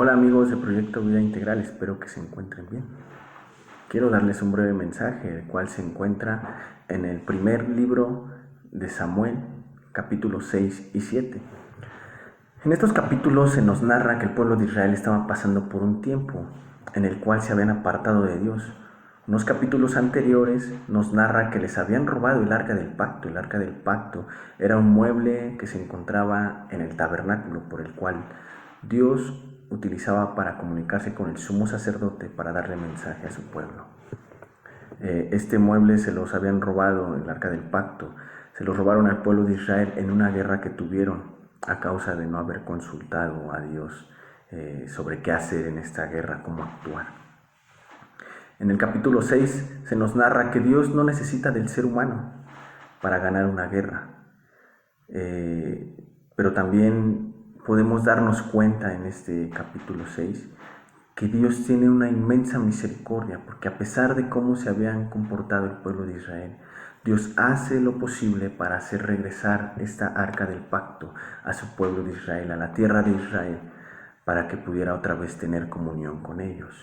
Hola amigos de Proyecto Vida Integral, espero que se encuentren bien. Quiero darles un breve mensaje, el cual se encuentra en el primer libro de Samuel, capítulos 6 y 7. En estos capítulos se nos narra que el pueblo de Israel estaba pasando por un tiempo en el cual se habían apartado de Dios. Unos capítulos anteriores nos narra que les habían robado el arca del pacto. El arca del pacto era un mueble que se encontraba en el tabernáculo por el cual Dios utilizaba para comunicarse con el sumo sacerdote para darle mensaje a su pueblo. Este mueble se los habían robado, el arca del pacto, se los robaron al pueblo de Israel en una guerra que tuvieron a causa de no haber consultado a Dios sobre qué hacer en esta guerra, cómo actuar. En el capítulo 6 se nos narra que Dios no necesita del ser humano para ganar una guerra, pero también podemos darnos cuenta en este capítulo 6 que Dios tiene una inmensa misericordia, porque a pesar de cómo se habían comportado el pueblo de Israel, Dios hace lo posible para hacer regresar esta arca del pacto a su pueblo de Israel, a la tierra de Israel, para que pudiera otra vez tener comunión con ellos.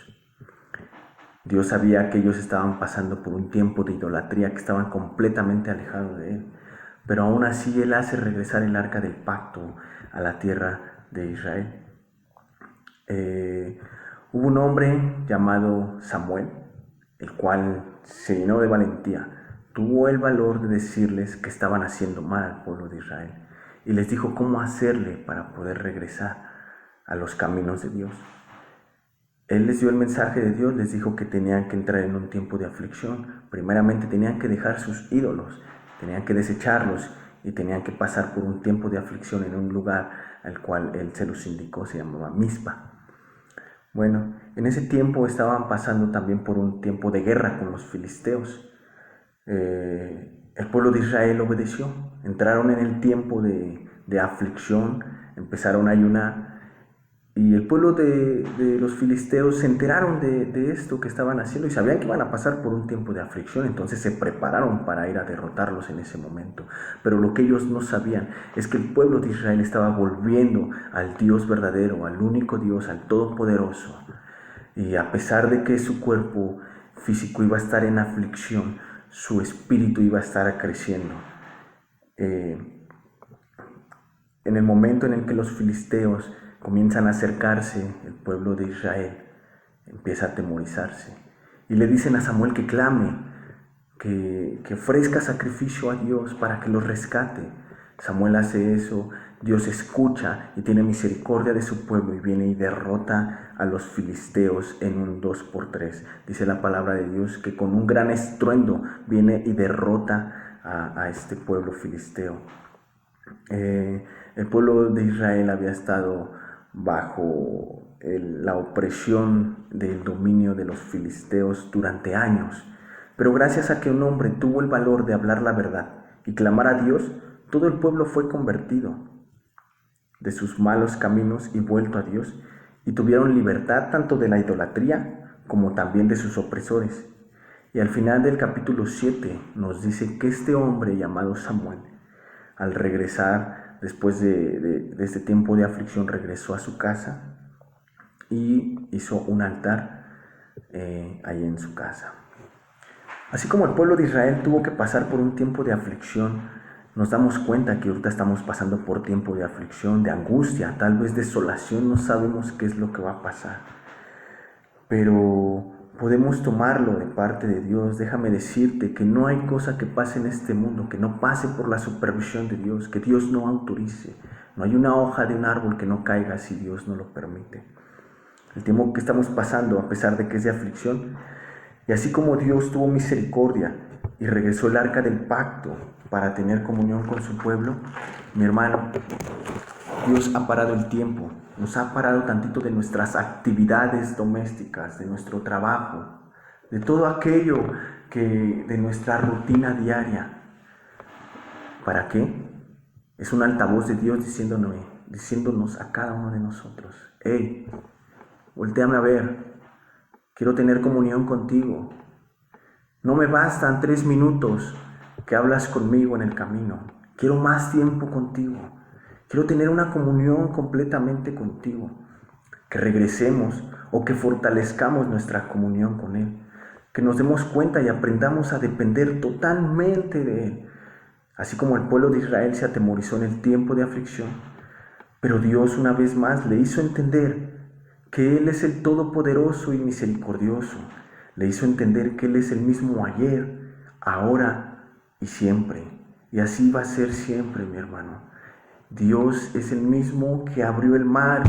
Dios sabía que ellos estaban pasando por un tiempo de idolatría, que estaban completamente alejados de Él, pero aún así Él hace regresar el arca del pacto a la tierra de Israel. Hubo un hombre llamado Samuel, el cual se llenó de valentía, tuvo el valor de decirles que estaban haciendo mal al pueblo de Israel y les dijo cómo hacerle para poder regresar a los caminos de Dios. Él les dio el mensaje de Dios, les dijo que tenían que entrar en un tiempo de aflicción. Primeramente tenían que dejar sus ídolos, tenían que desecharlos y tenían que pasar por un tiempo de aflicción en un lugar al cual Él se los indicó, se llamaba Mizpa. Bueno, en ese tiempo estaban pasando también por un tiempo de guerra con los filisteos. El pueblo de Israel obedeció, entraron en el tiempo de aflicción, empezaron a ayunar. Y el pueblo de los filisteos se enteraron de esto que estaban haciendo y sabían que iban a pasar por un tiempo de aflicción, entonces se prepararon para ir a derrotarlos en ese momento. Pero lo que ellos no sabían es que el pueblo de Israel estaba volviendo al Dios verdadero, al único Dios, al Todopoderoso. Y a pesar de que su cuerpo físico iba a estar en aflicción, su espíritu iba a estar creciendo. En el momento en el que los filisteos comienzan a acercarse, el pueblo de Israel empieza a atemorizarse y le dicen a Samuel que clame, que ofrezca sacrificio a Dios para que los rescate. Samuel hace eso, Dios escucha y tiene misericordia de su pueblo y viene y derrota a los filisteos en un 2-3. Dice la palabra de Dios que con un gran estruendo viene y derrota a este pueblo filisteo. El pueblo de Israel había estado bajo la opresión del dominio de los filisteos durante años, pero gracias a que un hombre tuvo el valor de hablar la verdad y clamar a Dios, todo el pueblo fue convertido de sus malos caminos y vuelto a Dios, y tuvieron libertad tanto de la idolatría como también de sus opresores. Y al final del capítulo 7 nos dice que este hombre llamado Samuel, al regresar después de este tiempo de aflicción, regresó a su casa y hizo un altar ahí en su casa. Así como el pueblo de Israel tuvo que pasar por un tiempo de aflicción, nos damos cuenta que ahorita estamos pasando por tiempo de aflicción, de angustia, tal vez desolación, no sabemos qué es lo que va a pasar. Pero podemos tomarlo de parte de Dios. Déjame decirte que no hay cosa que pase en este mundo que no pase por la supervisión de Dios, que Dios no autorice. No hay una hoja de un árbol que no caiga si Dios no lo permite. El tiempo que estamos pasando, a pesar de que es de aflicción, y así como Dios tuvo misericordia y regresó el arca del pacto para tener comunión con su pueblo, mi hermano, Dios ha parado el tiempo, nos ha parado tantito de nuestras actividades domésticas, de nuestro trabajo, de todo aquello de nuestra rutina diaria. ¿Para qué? Es un altavoz de Dios diciéndonos a cada uno de nosotros: hey, voltéame a ver, quiero tener comunión contigo. No me bastan 3 minutos que hablas conmigo en el camino, quiero más tiempo contigo. Quiero tener una comunión completamente contigo. que regresemos o que fortalezcamos nuestra comunión con Él, que nos demos cuenta y aprendamos a depender totalmente de Él, así como el pueblo de Israel se atemorizó en el tiempo de aflicción, pero Dios una vez más le hizo entender que Él es el Todopoderoso y misericordioso, le hizo entender que Él es el mismo ayer, ahora y siempre, y así va a ser siempre, mi hermano. Dios es el mismo que abrió el mar,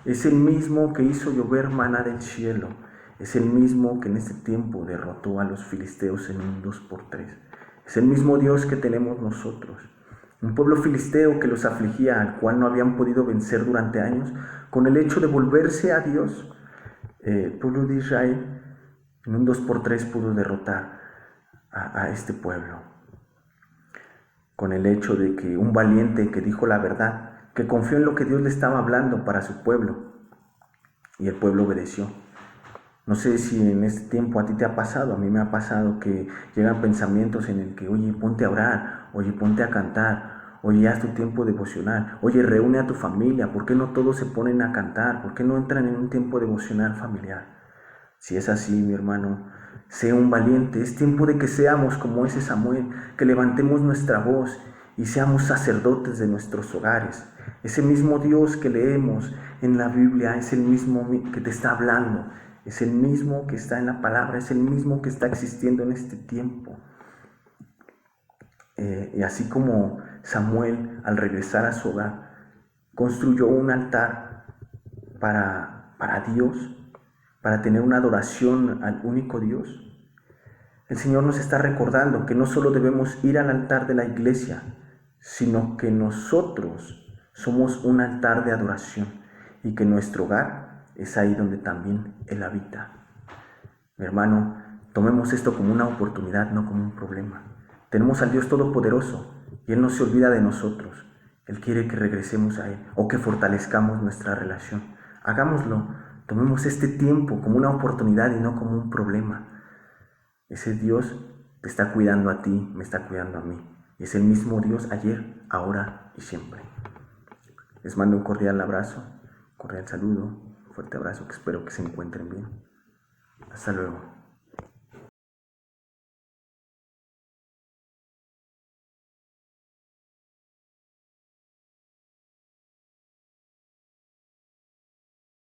es el mismo que hizo llover maná del cielo, es el mismo que en este tiempo derrotó a los filisteos en un 2x3. Es el mismo Dios que tenemos nosotros. Un pueblo filisteo que los afligía, al cual no habían podido vencer durante años, con el hecho de volverse a Dios, el pueblo de Israel en un 2x3 pudo derrotar a este pueblo. Con el hecho de que un valiente que dijo la verdad, que confió en lo que Dios le estaba hablando para su pueblo, y el pueblo obedeció. No sé si en este tiempo a ti te ha pasado, a mí me ha pasado que llegan pensamientos en el que, oye, ponte a orar, oye, ponte a cantar, oye, haz tu tiempo devocional, oye, reúne a tu familia, ¿por qué no todos se ponen a cantar? ¿Por qué no entran en un tiempo devocional familiar? Si es así, mi hermano, sea un valiente. Es tiempo de que seamos como ese Samuel, que levantemos nuestra voz y seamos sacerdotes de nuestros hogares. Ese mismo Dios que leemos en la Biblia es el mismo que te está hablando, es el mismo que está en la palabra, es el mismo que está existiendo en este tiempo. Y así como Samuel, al regresar a su hogar, construyó un altar para Dios, para tener una adoración al único Dios, el Señor nos está recordando que no solo debemos ir al altar de la iglesia, sino que nosotros somos un altar de adoración y que nuestro hogar es ahí donde también Él habita. Mi hermano, tomemos esto como una oportunidad, no como un problema. Tenemos al Dios Todopoderoso y Él no se olvida de nosotros. Él quiere que regresemos a Él o que fortalezcamos nuestra relación. Hagámoslo, tomemos este tiempo como una oportunidad y no como un problema. Ese Dios te está cuidando a ti, me está cuidando a mí. Y es el mismo Dios ayer, ahora y siempre. Les mando un cordial abrazo, un cordial saludo, un fuerte abrazo que espero que se encuentren bien. Hasta luego.